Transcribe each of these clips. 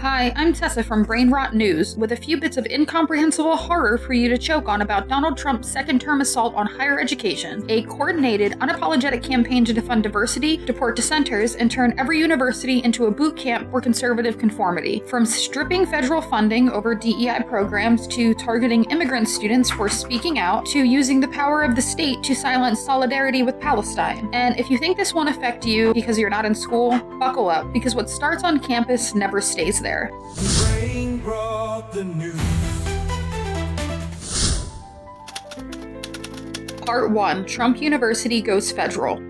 Hi, I'm Tessa from Brainrot News, with a few bits of incomprehensible horror for you to choke on about Donald Trump's second-term assault on higher education, a coordinated, unapologetic campaign to defund diversity, deport dissenters, and turn every university into a boot camp for conservative conformity. From stripping federal funding over DEI programs to targeting immigrant students for speaking out, to using the power of the state to silence solidarity with Palestine. And if you think this won't affect you because you're not in school, buckle up, because what starts on campus never stays there. Brainrot the news. Part 1. Trump University goes federal.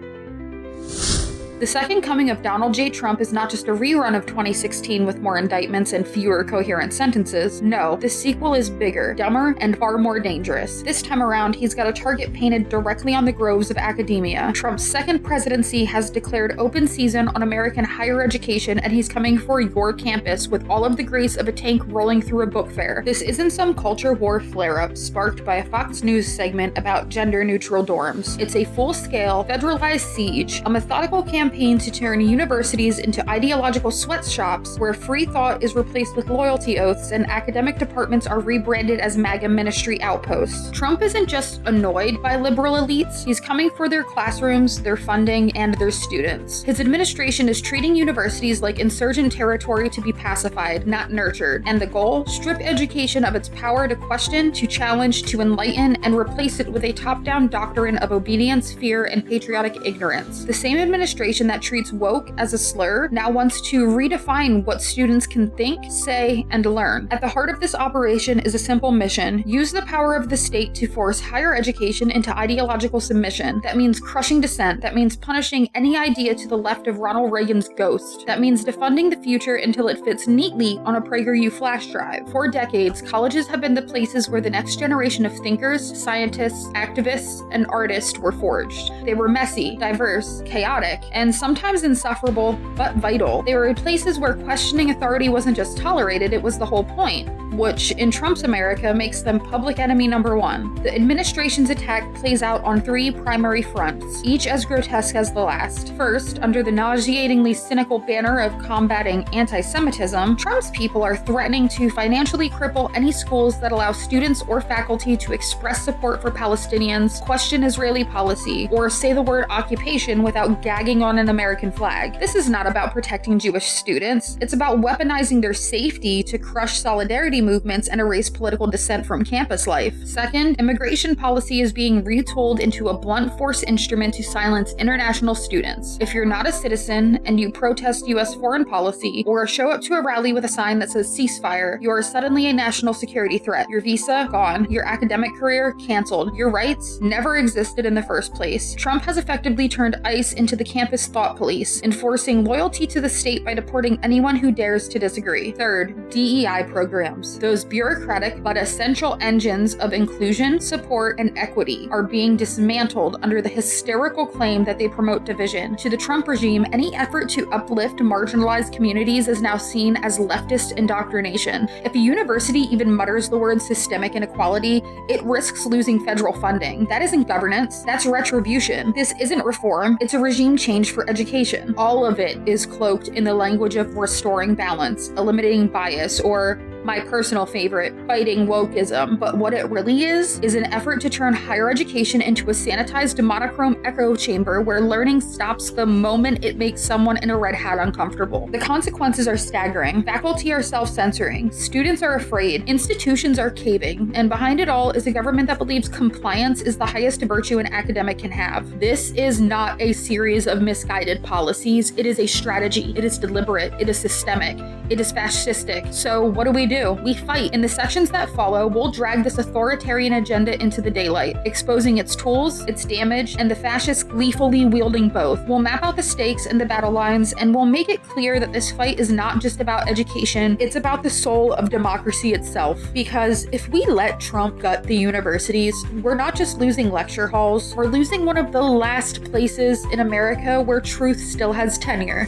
The second coming of Donald J. Trump is not just a rerun of 2016 with more indictments and fewer coherent sentences. No, the sequel is bigger, dumber, and far more dangerous. This time around, he's got a target painted directly on the groves of academia. Trump's second presidency has declared open season on American higher education, and he's coming for your campus with all of the grace of a tank rolling through a book fair. This isn't some culture war flare-up sparked by a Fox News segment about gender-neutral dorms. It's a full-scale, federalized siege, a methodical campaign to turn universities into ideological sweatshops where free thought is replaced with loyalty oaths and academic departments are rebranded as MAGA ministry outposts. Trump isn't just annoyed by liberal elites, he's coming for their classrooms, their funding, and their students. His administration is treating universities like insurgent territory to be pacified, not nurtured. And the goal? Strip education of its power to question, to challenge, to enlighten, and replace it with a top-down doctrine of obedience, fear, and patriotic ignorance. The same administration that treats woke as a slur now wants to redefine what students can think, say, and learn. At the heart of this operation is a simple mission: use the power of the state to force higher education into ideological submission. That means crushing dissent. That means punishing any idea to the left of Ronald Reagan's ghost. That means defunding the future until it fits neatly on a PragerU flash drive. For decades, colleges have been the places where the next generation of thinkers, scientists, activists, and artists were forged. They were messy, diverse, chaotic, and sometimes insufferable, but vital. They were places where questioning authority wasn't just tolerated, it was the whole point, which in Trump's America makes them public enemy number one. The administration's attack plays out on three primary fronts, each as grotesque as the last. First, under the nauseatingly cynical banner of combating anti-Semitism, Trump's people are threatening to financially cripple any schools that allow students or faculty to express support for Palestinians, question Israeli policy, or say the word occupation without gagging on an American flag. This is not about protecting Jewish students. It's about weaponizing their safety to crush solidarity movements and erase political dissent from campus life. Second, immigration policy is being retooled into a blunt force instrument to silence international students. If you're not a citizen and you protest U.S. foreign policy or show up to a rally with a sign that says ceasefire, you are suddenly a national security threat. Your visa, gone. Your academic career, canceled. Your rights never existed in the first place. Trump has effectively turned ICE into the campus thought police, enforcing loyalty to the state by deporting anyone who dares to disagree. Third, DEI programs. Those bureaucratic but essential engines of inclusion, support, and equity are being dismantled under the hysterical claim that they promote division. To the Trump regime, any effort to uplift marginalized communities is now seen as leftist indoctrination. If a university even mutters the word systemic inequality, it risks losing federal funding. That isn't governance, that's retribution. This isn't reform, it's a regime change for education. All of it is cloaked in the language of restoring balance, eliminating bias, or my personal favorite, fighting wokeism. But what it really is an effort to turn higher education into a sanitized monochrome echo chamber where learning stops the moment it makes someone in a red hat uncomfortable. The consequences are staggering. Faculty are self-censoring. Students are afraid. Institutions are caving. And behind it all is a government that believes compliance is the highest virtue an academic can have. This is not a series of misguided policies. It is a strategy. It is deliberate. It is systemic. It is fascistic. So what do? We fight. In the sections that follow, we'll drag this authoritarian agenda into the daylight, exposing its tools, its damage, and the fascists gleefully wielding both. We'll map out the stakes and the battle lines, and we'll make it clear that this fight is not just about education, it's about the soul of democracy itself. Because if we let Trump gut the universities, we're not just losing lecture halls, we're losing one of the last places in America where truth still has tenure.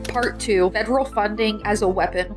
Part 2. Federal funding as a weapon.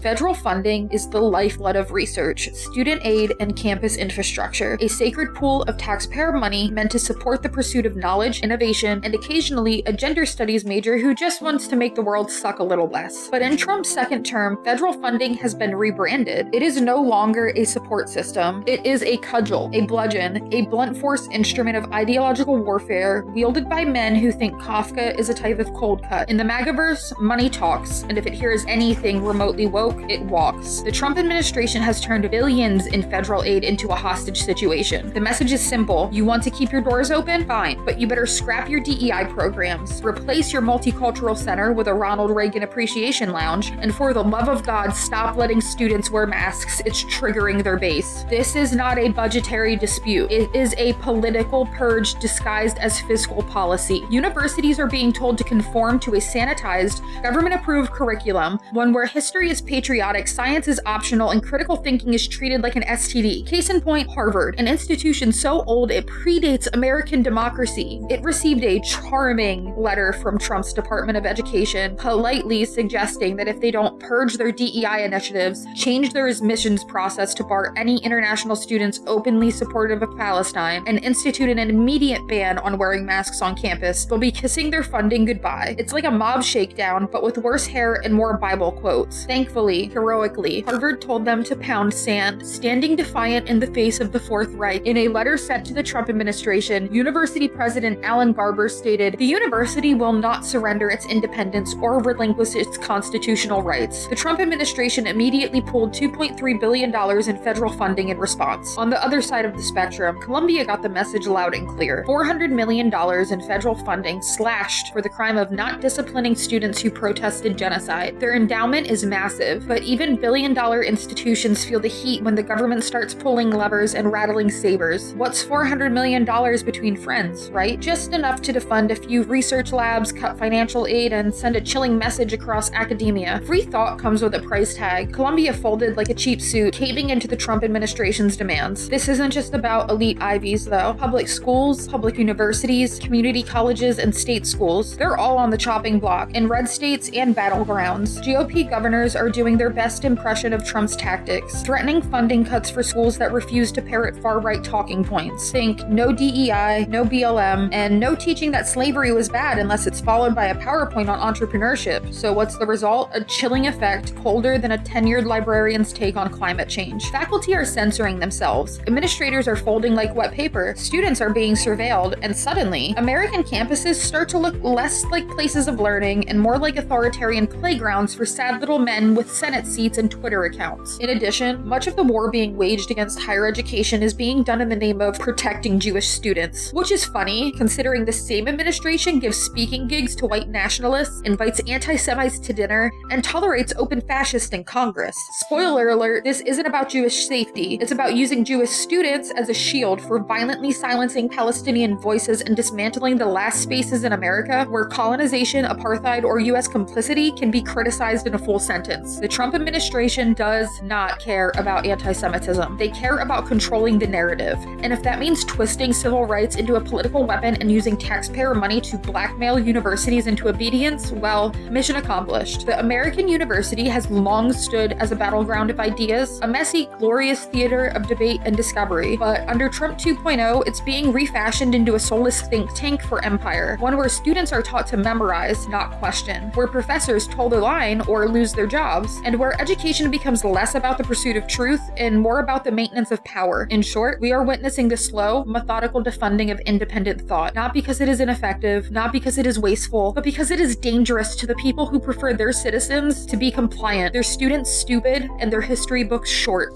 Federal funding is the lifeblood of research, student aid, and campus infrastructure, a sacred pool of taxpayer money meant to support the pursuit of knowledge, innovation, and occasionally a gender studies major who just wants to make the world suck a little less. But in Trump's second term, federal funding has been rebranded. It is no longer a support system. It is a cudgel, a bludgeon, a blunt force instrument of ideological warfare wielded by men who think Kafka is a type of cold cut. In the MAGAverse, money talks, and if it hears anything remotely woke, it walks. The Trump administration has turned billions in federal aid into a hostage situation. The message is simple. You want to keep your doors open? Fine, but you better scrap your DEI programs, replace your multicultural center with a Ronald Reagan appreciation lounge, and for the love of God, stop letting students wear masks. It's triggering their base. This is not a budgetary dispute. It is a political purge disguised as fiscal policy. Universities are being told to conform to a sanitized, government-approved curriculum, one where history is patriotic, science is optional, and critical thinking is treated like an STD. Case in point, Harvard, an institution so old it predates American democracy. It received a charming letter from Trump's Department of Education, politely suggesting that if they don't purge their DEI initiatives, change their admissions process to bar any international students openly supportive of Palestine, and institute an immediate ban on wearing masks on campus, they'll be kissing their funding goodbye. It's like a mob shakedown, but with worse hair and more Bible quotes. Thankfully, heroically, Harvard told them to pound sand, standing defiant in the face of the Fourth Reich. In a letter sent to the Trump administration, University President Alan Garber stated, "The university will not surrender its independence or relinquish its constitutional rights." The Trump administration immediately pulled $2.3 billion in federal funding in response. On the other side of the spectrum, Columbia got the message loud and clear. $400 million in federal funding slashed for the crime of not disciplining students who protested genocide. Their endowment is massive, but even billion-dollar institutions feel the heat when the government starts pulling levers and rattling sabers. What's $400 million between friends, right? Just enough to defund a few research labs, cut financial aid, and send a chilling message across academia. Free thought comes with a price tag. Columbia folded like a cheap suit, caving into the Trump administration's demands. This isn't just about elite Ivies, though. Public schools, public universities, community colleges, and state schools, they're all on the chopping block, in red states and battlegrounds. GOP governors are doing their best impression of Trump's tactics, threatening funding cuts for schools that refuse to parrot far-right talking points. Think no DEI, no BLM, and no teaching that slavery was bad unless it's followed by a PowerPoint on entrepreneurship. So what's the result? A chilling effect, colder than a tenured librarian's take on climate change. Faculty are censoring themselves. Administrators are folding like wet paper. Students are being surveilled, and suddenly, American campuses start to look less like places of learning and more like authoritarian playgrounds for sad little men with Senate seats and Twitter accounts. In addition, much of the war being waged against higher education is being done in the name of protecting Jewish students, which is funny considering the same administration gives speaking gigs to white nationalists, invites anti-Semites to dinner, and tolerates open fascists in Congress. Spoiler alert, this isn't about Jewish safety. It's about using Jewish students as a shield for violently silencing Palestinian voices and dismantling the last spaces in America where colonization, apartheid, or US complicity can be criticized in a full sentence. The Trump administration does not care about anti-Semitism. They care about controlling the narrative. And if that means twisting civil rights into a political weapon and using taxpayer money to blackmail universities into obedience, well, mission accomplished. The American university has long stood as a battleground of ideas, a messy, glorious theater of debate and discovery. But under Trump 2.0, it's being refashioned into a soulless think tank for empire, one where students are taught to memorize, not question, where professors toe the line or lose their jobs, and where education becomes less about the pursuit of truth and more about the maintenance of power. In short, we are witnessing the slow, methodical defunding of independent thought, not because it is ineffective, not because it is wasteful, but because it is dangerous to the people who prefer their citizens to be compliant, their students stupid, and their history books short.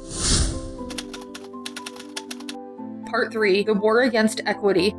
Part 3: The War Against Equity.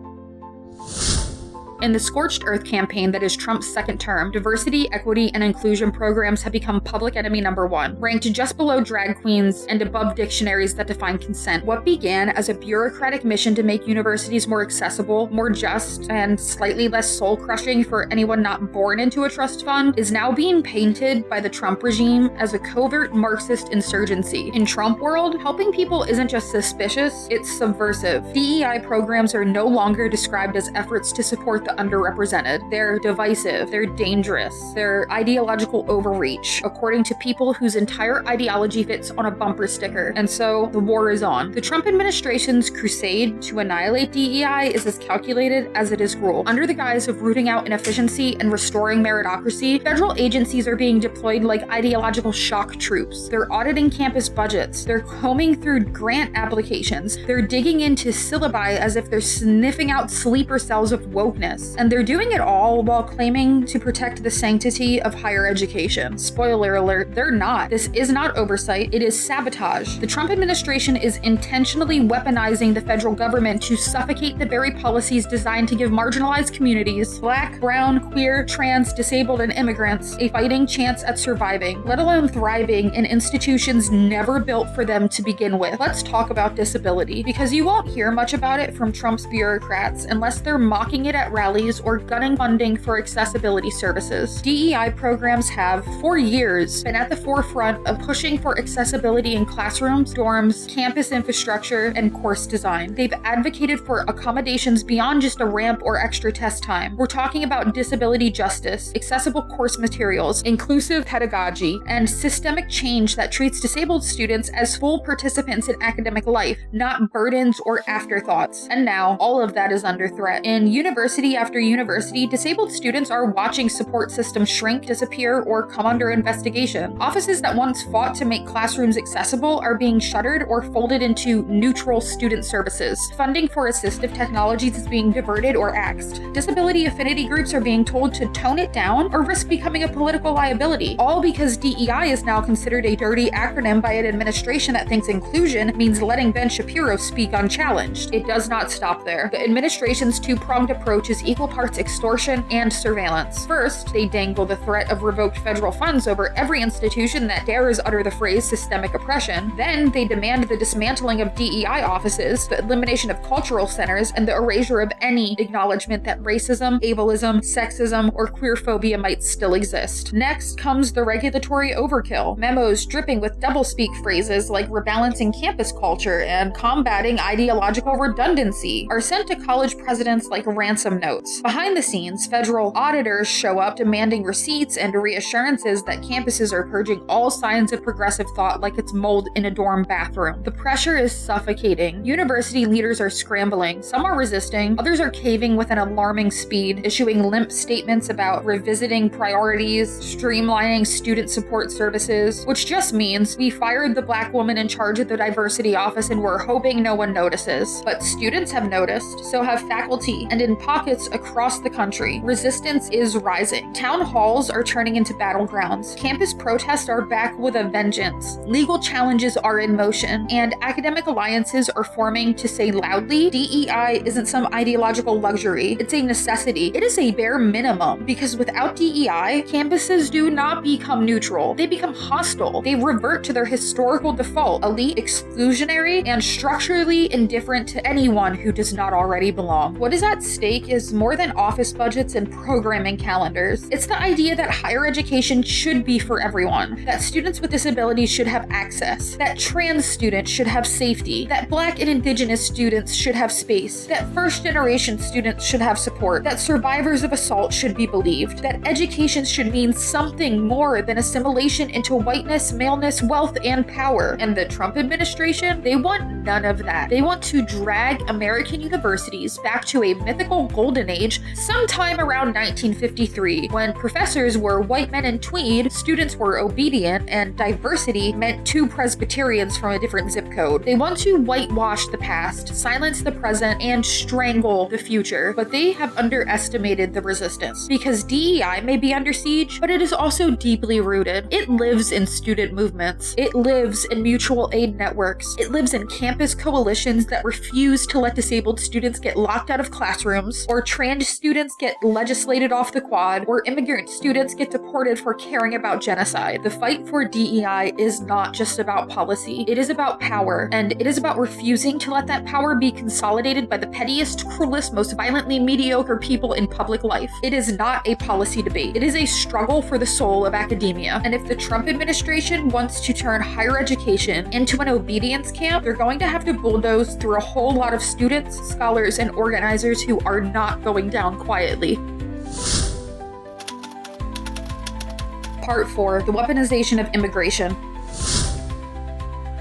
In the Scorched Earth campaign that is Trump's second term, diversity, equity, and inclusion programs have become public enemy number one, ranked just below drag queens and above dictionaries that define consent. What began as a bureaucratic mission to make universities more accessible, more just, and slightly less soul-crushing for anyone not born into a trust fund is now being painted by the Trump regime as a covert Marxist insurgency. In Trump world, helping people isn't just suspicious, it's subversive. DEI programs are no longer described as efforts to support the the underrepresented. They're divisive, they're dangerous, they're ideological overreach, according to people whose entire ideology fits on a bumper sticker. And so the war is on. The Trump administration's crusade to annihilate DEI is as calculated as it is cruel. Under the guise of rooting out inefficiency and restoring meritocracy, federal agencies are being deployed like ideological shock troops. They're auditing campus budgets, they're combing through grant applications, they're digging into syllabi as if they're sniffing out sleeper cells of wokeness, and they're doing it all while claiming to protect the sanctity of higher education. Spoiler alert, they're not. This is not oversight, it is sabotage. The Trump administration is intentionally weaponizing the federal government to suffocate the very policies designed to give marginalized communities, Black, brown, queer, trans, disabled, and immigrants, a fighting chance at surviving, let alone thriving in institutions never built for them to begin with. Let's talk about disability, because you won't hear much about it from Trump's bureaucrats unless they're mocking it at rallies or gunning funding for accessibility services. DEI programs have, for years, been at the forefront of pushing for accessibility in classrooms, dorms, campus infrastructure, and course design. They've advocated for accommodations beyond just a ramp or extra test time. We're talking about disability justice, accessible course materials, inclusive pedagogy, and systemic change that treats disabled students as full participants in academic life, not burdens or afterthoughts. And now, all of that is under threat. In university after university, disabled students are watching support systems shrink, disappear, or come under investigation. Offices that once fought to make classrooms accessible are being shuttered or folded into neutral student services. Funding for assistive technologies is being diverted or axed. Disability affinity groups are being told to tone it down or risk becoming a political liability, all because DEI is now considered a dirty acronym by an administration that thinks inclusion means letting Ben Shapiro speak unchallenged. It does not stop there. The administration's two-pronged approach is equal parts extortion and surveillance. First, they dangle the threat of revoked federal funds over every institution that dares utter the phrase systemic oppression. Then, they demand the dismantling of DEI offices, the elimination of cultural centers, and the erasure of any acknowledgement that racism, ableism, sexism, or queerphobia might still exist. Next comes the regulatory overkill. Memos dripping with doublespeak phrases like rebalancing campus culture and combating ideological redundancy are sent to college presidents like ransom notes. Behind the scenes, federal auditors show up demanding receipts and reassurances that campuses are purging all signs of progressive thought like it's mold in a dorm bathroom. The pressure is suffocating. University leaders are scrambling. Some are resisting, others are caving with an alarming speed, issuing limp statements about revisiting priorities, streamlining student support services, which just means we fired the Black woman in charge of the diversity office and we're hoping no one notices. But students have noticed, so have faculty, and in pockets across the country, resistance is rising. Town halls are turning into battlegrounds. Campus protests are back with a vengeance. Legal challenges are in motion, and academic alliances are forming to say loudly, DEI isn't some ideological luxury. It's a necessity. It is a bare minimum, because without DEI, campuses do not become neutral. They become hostile. They revert to their historical default, elite, exclusionary, and structurally indifferent to anyone who does not already belong. What is at stake is more than office budgets and programming calendars. It's the idea that higher education should be for everyone, that students with disabilities should have access, that trans students should have safety, that Black and Indigenous students should have space, that first-generation students should have support, that survivors of assault should be believed, that education should mean something more than assimilation into whiteness, maleness, wealth, and power. And the Trump administration, they want none of that. They want to drag American universities back to a mythical golden age sometime around 1953, when professors were white men in tweed, students were obedient, and diversity meant two Presbyterians from a different zip code. They want to whitewash the past, silence the present, and strangle the future, but they have underestimated the resistance. Because DEI may be under siege, but it is also deeply rooted. It lives in student movements. It lives in mutual aid networks. It lives in campus coalitions that refuse to let disabled students get locked out of classrooms, or trans students get legislated off the quad, or immigrant students get deported for caring about genocide. The fight for DEI is not just about policy. It is about power, and it is about refusing to let that power be consolidated by the pettiest, cruelest, most violently mediocre people in public life. It is not a policy debate. It is a struggle for the soul of academia. And if the Trump administration wants to turn higher education into an obedience camp, they're going to have to bulldoze through a whole lot of students, scholars, and organizers who are not going down quietly. Part 4. The Weaponization of Immigration.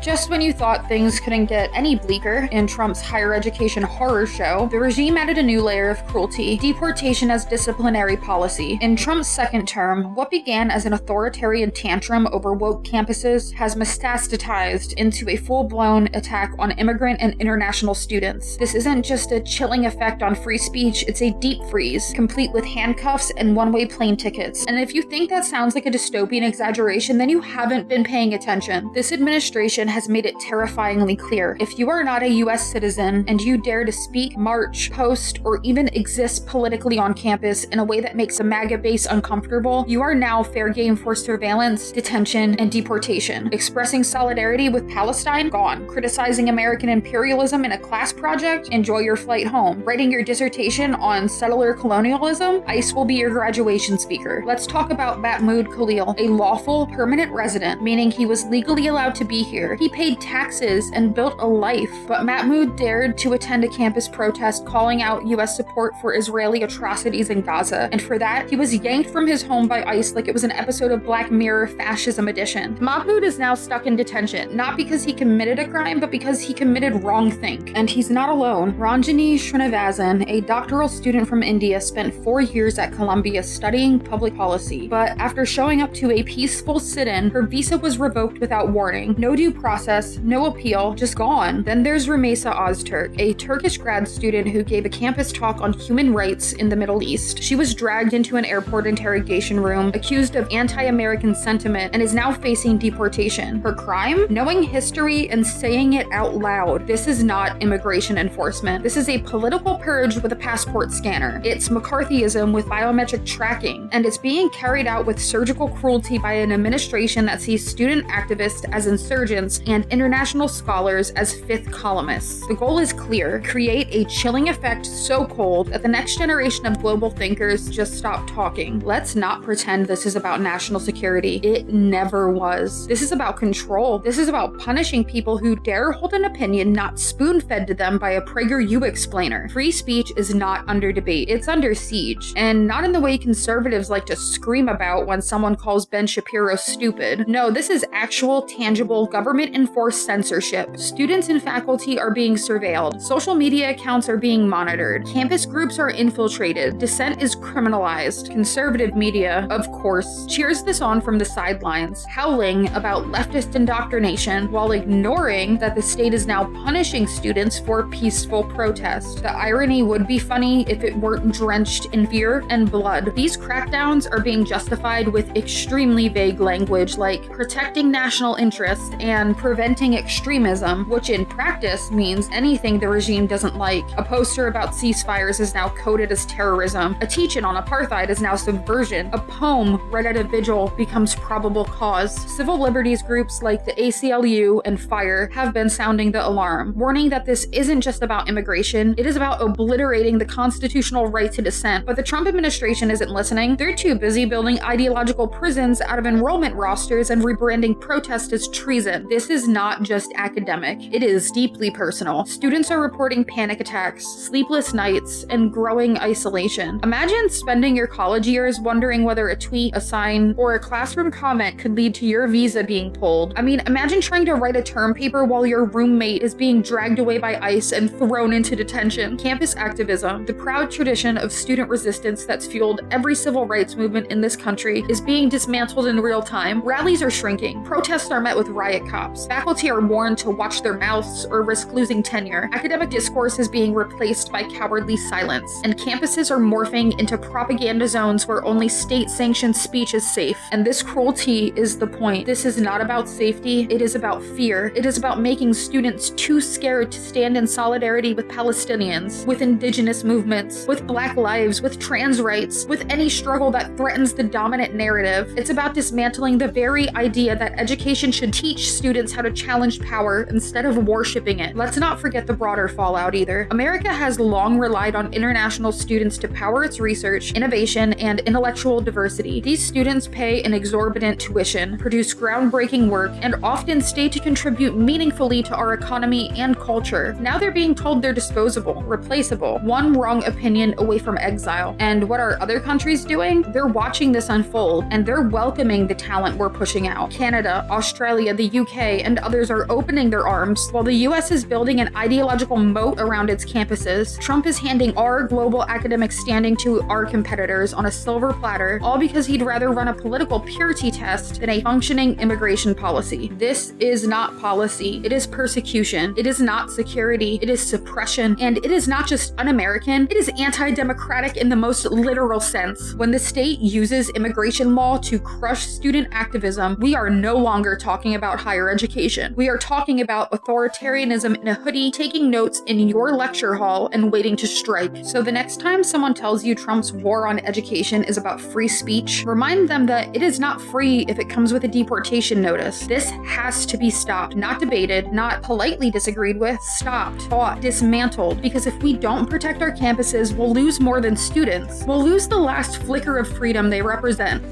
Just when you thought things couldn't get any bleaker in Trump's higher education horror show, the regime added a new layer of cruelty: deportation as disciplinary policy. In Trump's second term, what began as an authoritarian tantrum over woke campuses has metastasized into a full-blown attack on immigrant and international students. This isn't just a chilling effect on free speech, it's a deep freeze, complete with handcuffs and one-way plane tickets. And if you think that sounds like a dystopian exaggeration, then you haven't been paying attention. This administration has made it terrifyingly clear: if you are not a US citizen and you dare to speak, march, post, or even exist politically on campus in a way that makes the MAGA base uncomfortable, you are now fair game for surveillance, detention, and deportation. Expressing solidarity with Palestine? Gone. Criticizing American imperialism in a class project? Enjoy your flight home. Writing your dissertation on settler colonialism? ICE will be your graduation speaker. Let's talk about Mahmoud Khalil, a lawful, permanent resident, meaning he was legally allowed to be here. He paid taxes and built a life, but Mahmoud dared to attend a campus protest calling out US support for Israeli atrocities in Gaza, and for that, he was yanked from his home by ICE like it was an episode of Black Mirror Fascism Edition. Mahmoud is now stuck in detention, not because he committed a crime, but because he committed wrongthink. And he's not alone. Ranjani Srinivasan, a doctoral student from India, spent 4 years at Columbia studying public policy, but after showing up to a peaceful sit-in, her visa was revoked without warning. No due process, no appeal, just gone. Then there's Rumeysa Ozturk, a Turkish grad student who gave a campus talk on human rights in the Middle East. She was dragged into an airport interrogation room, accused of anti-American sentiment, and is now facing deportation. Her crime? Knowing history and saying it out loud. This is not immigration enforcement. This is a political purge with a passport scanner. It's McCarthyism with biometric tracking, and it's being carried out with surgical cruelty by an administration that sees student activists as insurgents and international scholars as fifth columnists. The goal is clear: create a chilling effect so cold that the next generation of global thinkers just stop talking. Let's not pretend this is about national security. It never was. This is about control. This is about punishing people who dare hold an opinion not spoon-fed to them by a PragerU explainer. Free speech is not under debate. It's under siege. And not in the way conservatives like to scream about when someone calls Ben Shapiro stupid. No, this is actual, tangible, government-enforced censorship. Students and faculty are being surveilled. Social media accounts are being monitored. Campus groups are infiltrated. Dissent is criminalized. Conservative media, of course, cheers this on from the sidelines, howling about leftist indoctrination while ignoring that the state is now punishing students for peaceful protest. The irony would be funny if it weren't drenched in fear and blood. These crackdowns are being justified with extremely vague language like protecting national interest and preventing extremism, which in practice means anything the regime doesn't like. A poster about ceasefires is now coded as terrorism. A teach-in on apartheid is now subversion. A poem read at a vigil becomes probable cause. Civil liberties groups like the ACLU and FIRE have been sounding the alarm, warning that this isn't just about immigration, it is about obliterating the constitutional right to dissent. But the Trump administration isn't listening. They're too busy building ideological prisons out of enrollment rosters and rebranding protest as treason. This is not just academic, it is deeply personal. Students are reporting panic attacks, sleepless nights, and growing isolation. Imagine spending your college years wondering whether a tweet, a sign, or a classroom comment could lead to your visa being pulled. I mean, imagine trying to write a term paper while your roommate is being dragged away by ICE and thrown into detention. Campus activism, the proud tradition of student resistance that's fueled every civil rights movement in this country, is being dismantled in real time. Rallies are shrinking. Protests are met with riot cops. Faculty are warned to watch their mouths or risk losing tenure. Academic discourse is being replaced by cowardly silence, and campuses are morphing into propaganda zones where only state-sanctioned speech is safe. And this cruelty is the point. This is not about safety, it is about fear. It is about making students too scared to stand in solidarity with Palestinians, with indigenous movements, with Black lives, with trans rights, with any struggle that threatens the dominant narrative. It's about dismantling the very idea that education should teach students students how to challenge power instead of worshiping it. Let's not forget the broader fallout either. America has long relied on international students to power its research, innovation, and intellectual diversity. These students pay an exorbitant tuition, produce groundbreaking work, and often stay to contribute meaningfully to our economy and culture. Now they're being told they're disposable, replaceable, one wrong opinion away from exile. And what are other countries doing? They're watching this unfold, and they're welcoming the talent we're pushing out. Canada, Australia, the UK, and others are opening their arms. While the US is building an ideological moat around its campuses, Trump is handing our global academic standing to our competitors on a silver platter, all because he'd rather run a political purity test than a functioning immigration policy. This is not policy. It is persecution. It is not security. It is suppression. And it is not just un-American. It is anti-democratic in the most literal sense. When the state uses immigration law to crush student activism, we are no longer talking about higher education. We are talking about authoritarianism in a hoodie, taking notes in your lecture hall, and waiting to strike. So the next time someone tells you Trump's war on education is about free speech, remind them that it is not free if it comes with a deportation notice. This has to be stopped, not debated, not politely disagreed with, stopped, fought, dismantled, because if we don't protect our campuses, we'll lose more than students. We'll lose the last flicker of freedom they represent.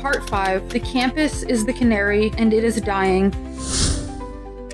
Part 5. The campus is the canary, and it is dying.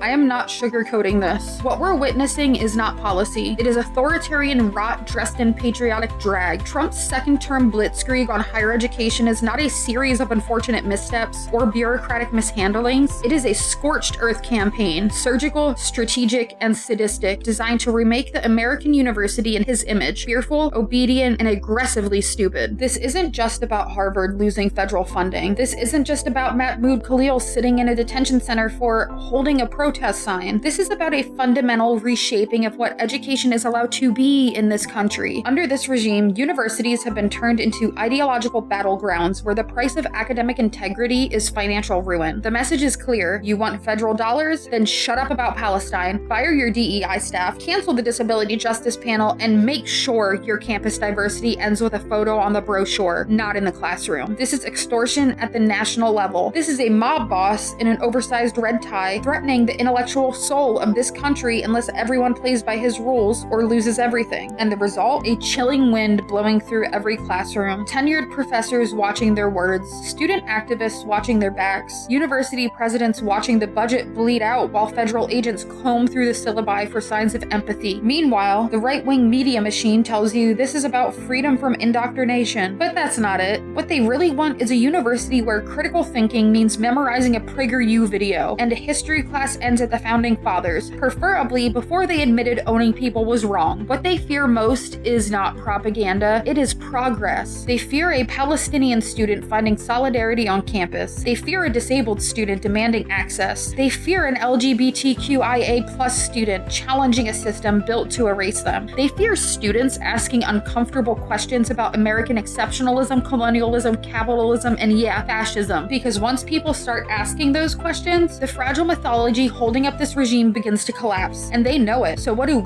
I am not sugarcoating this. What we're witnessing is not policy. It is authoritarian rot dressed in patriotic drag. Trump's second-term blitzkrieg on higher education is not a series of unfortunate missteps or bureaucratic mishandlings. It is a scorched earth campaign, surgical, strategic, and sadistic, designed to remake the American university in his image, fearful, obedient, and aggressively stupid. This isn't just about Harvard losing federal funding. This isn't just about Mahmoud Khalil sitting in a detention center for holding a protest sign. This is about a fundamental reshaping of what education is allowed to be in this country. Under this regime, universities have been turned into ideological battlegrounds where the price of academic integrity is financial ruin. The message is clear. You want federal dollars? Then shut up about Palestine, fire your DEI staff, cancel the Disability Justice Panel, and make sure your campus diversity ends with a photo on the brochure, not in the classroom. This is extortion at the national level. This is a mob boss in an oversized red tie threatening the intellectual soul of this country unless everyone plays by his rules or loses everything. And the result? A chilling wind blowing through every classroom, tenured professors watching their words, student activists watching their backs, university presidents watching the budget bleed out while federal agents comb through the syllabi for signs of empathy. Meanwhile, the right-wing media machine tells you this is about freedom from indoctrination. But that's not it. What they really want is a university where critical thinking means memorizing a PragerU video, and a history class ends at the founding fathers, preferably before they admitted owning people was wrong. What they fear most is not propaganda, it is progress. They fear a Palestinian student finding solidarity on campus. They fear a disabled student demanding access. They fear an LGBTQIA+ student challenging a system built to erase them. They fear students asking uncomfortable questions about American exceptionalism, colonialism, capitalism, and yeah, fascism. Because once people start asking those questions, the fragile mythology holding up this regime begins to collapse, and they know it. So what do?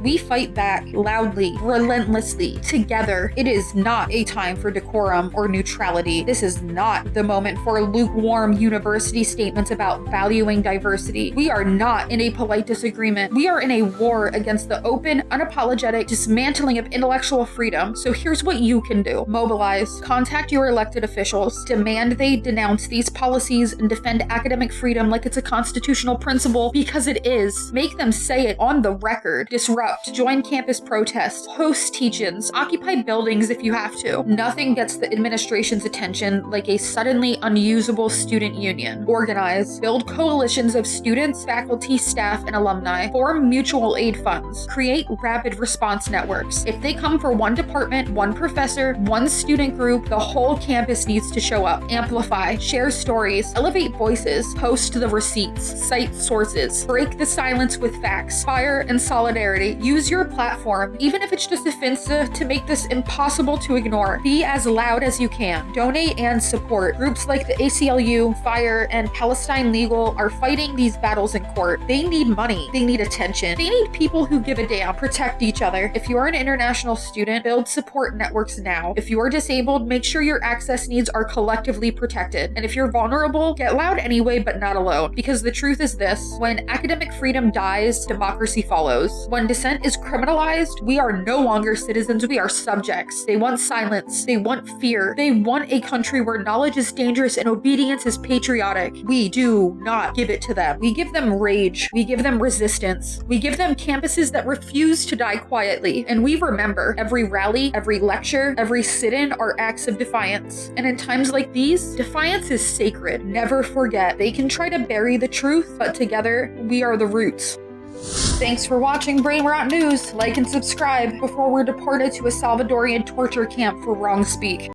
We fight back loudly, relentlessly, together. It is not a time for decorum or neutrality. This is not the moment for lukewarm university statements about valuing diversity. We are not in a polite disagreement. We are in a war against the open, unapologetic dismantling of intellectual freedom. So here's what you can do. Mobilize. Contact your elected officials. Demand they denounce these policies and defend academic freedom like it's a constitutional principle, because it is. Make them say it on the record. Disrupt. Join campus protests. Host teach-ins. Occupy buildings if you have to. Nothing gets the administration's attention like a suddenly unusable student union. Organize. Build coalitions of students, faculty, staff, and alumni. Form mutual aid funds. Create rapid response networks. If they come for one department, one professor, one student group, the whole campus needs to show up. Amplify. Share stories. Elevate voices. Post the receipts. Cite sources. Break the silence with facts. Fire and solidarity. Use your platform, even if it's just offensive, to make this impossible to ignore. Be as loud as you can. Donate and support. Groups like the ACLU, Fire, and Palestine Legal are fighting these battles in court. They need money. They need attention. They need people who give a damn. Protect each other. If you are an international student, build support networks now. If you are disabled, make sure your access needs are collectively protected. And if you're vulnerable, get loud anyway, but not alone. Because the truth is this: when academic freedom dies, democracy follows. When dissent is criminalized, we are no longer citizens, we are subjects. They want silence. They want fear. They want a country where knowledge is dangerous and obedience is patriotic. We do not give it to them. We give them rage. We give them resistance. We give them campuses that refuse to die quietly. And we remember every rally, every lecture, every sit-in are acts of defiance. And in times like these, defiance is sacred. Never forget. They can try to bury the truth, but together, we are the roots. Thanks for watching Brainrot News. Like and subscribe before we're deported to a Salvadorian torture camp for wrong speak.